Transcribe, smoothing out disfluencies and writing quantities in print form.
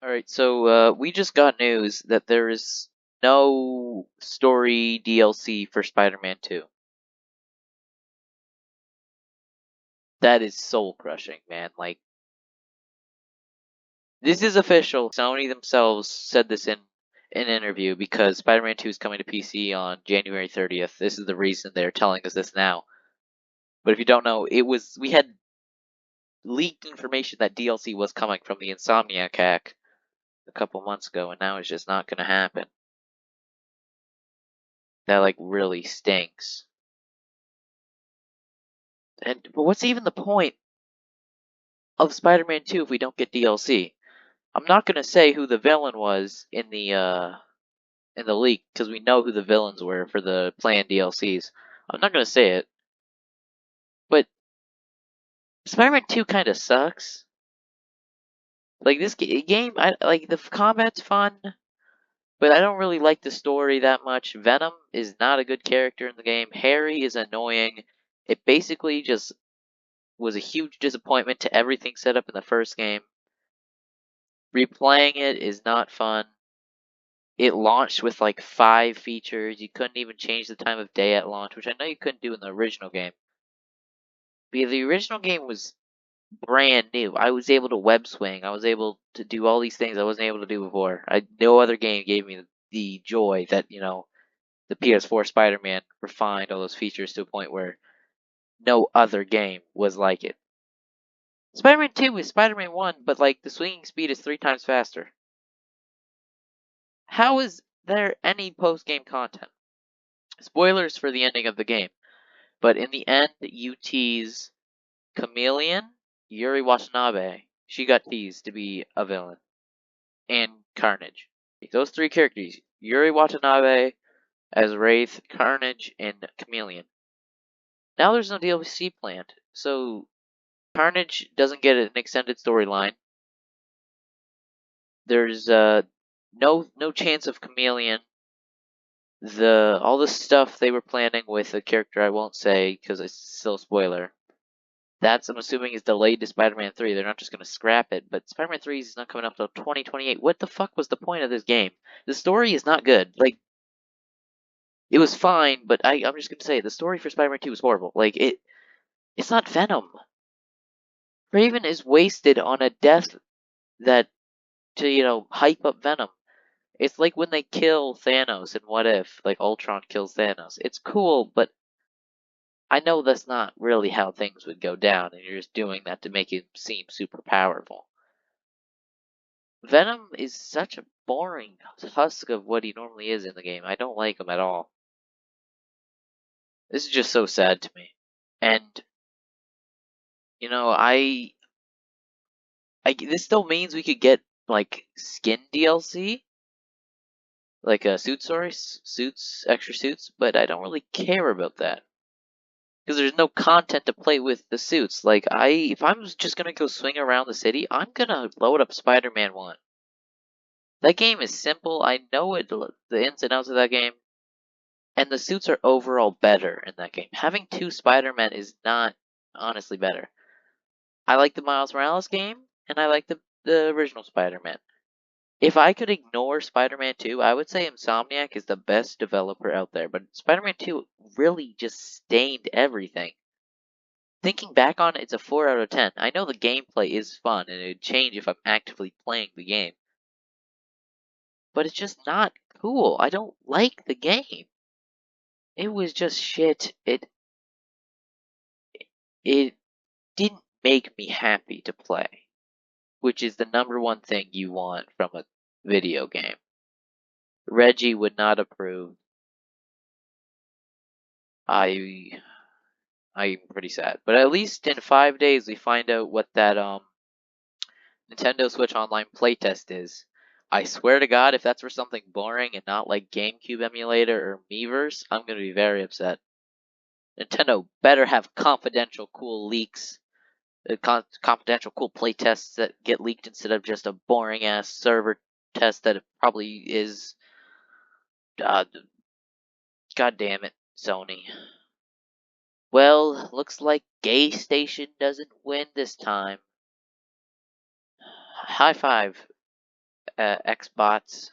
Alright, so we just got news that there is no story DLC for Spider-Man 2. That is soul crushing, man. Like, this is official. Sony themselves said this in an interview because Spider-Man 2 is coming to PC on January 30th. This is the reason they're telling us this now. But if you don't know, we had leaked information that DLC was coming from the Insomniac hack a couple months ago, and now it's just not gonna happen. That like really stinks. But what's even the point of Spider-Man 2 if we don't get DLC? I'm not gonna say who the villain was in the leak because we know who the villains were for the planned DLCs. I'm not gonna say it, but Spider-Man 2 kind of sucks. Like this game, I like the combat's fun, but I don't really like the story that much. Venom is not a good character in the game. Harry is annoying. It basically just was a huge disappointment to everything set up in the first game. Replaying it is not fun. It launched with like 5 features. You couldn't even change the time of day at launch, which I know you couldn't do in the original game. But the original game was brand new. I was able to web swing. I was able to do all these things I wasn't able to do before. No other game gave me the joy that, the PS4 Spider-Man refined all those features to a point where no other game was like it. Spider-Man 2 is Spider-Man 1, but like the swinging speed is 3 times faster. How is there any post-game content? Spoilers for the ending of the game. But in the end, you tease Chameleon, Yuri Watanabe. She got teased to be a villain. And Carnage. Those 3 characters, Yuri Watanabe as Wraith, Carnage, and Chameleon. Now there's no DLC planned, so Carnage doesn't get an extended storyline. There's no chance of Chameleon. All the stuff they were planning with a character I won't say because it's still a spoiler. That's, I'm assuming, is delayed to Spider-Man 3. They're not just going to scrap it, but Spider-Man 3 is not coming up until 2028. What the fuck was the point of this game? The story is not good. Like, it was fine, but I'm just going to say, the story for Spider-Man 2 was horrible. Like, it's not Venom. Raven is wasted on a death that, to hype up Venom. It's like when they kill Thanos in What If, like Ultron kills Thanos. It's cool, but I know that's not really how things would go down, and you're just doing that to make him seem super powerful. Venom is such a boring husk of what he normally is in the game. I don't like him at all. This is just so sad to me. And you know, this still means we could get like skin DLC, like suits, extra suits, but I don't really care about that because there's no content to play with the suits. Like if I'm just gonna go swing around the city, I'm gonna load up Spider-Man 1. That game is simple. I know the ins and outs of that game. And the suits are overall better in that game. Having 2 Spider-Men is not honestly better. I like the Miles Morales game, and I like the original Spider-Man. If I could ignore Spider-Man 2, I would say Insomniac is the best developer out there, but Spider-Man 2 really just stained everything. Thinking back on it, it's a 4 out of 10. I know the gameplay is fun, and it would change if I'm actively playing the game. But it's just not cool. I don't like the game. It was just shit. It didn't make me happy to play, which is the number one thing you want from a video game. Reggie would not approve. I I'm pretty sad. But at least in 5 days we find out what that Nintendo Switch Online playtest is. I swear to God, if that's for something boring and not like GameCube emulator or Miiverse, I'm gonna be very upset. Nintendo better have confidential cool leaks, confidential cool playtests that get leaked instead of just a boring ass server test that it probably is. God damn it, Sony. Well, looks like Gay Station doesn't win this time. High five. Xbots,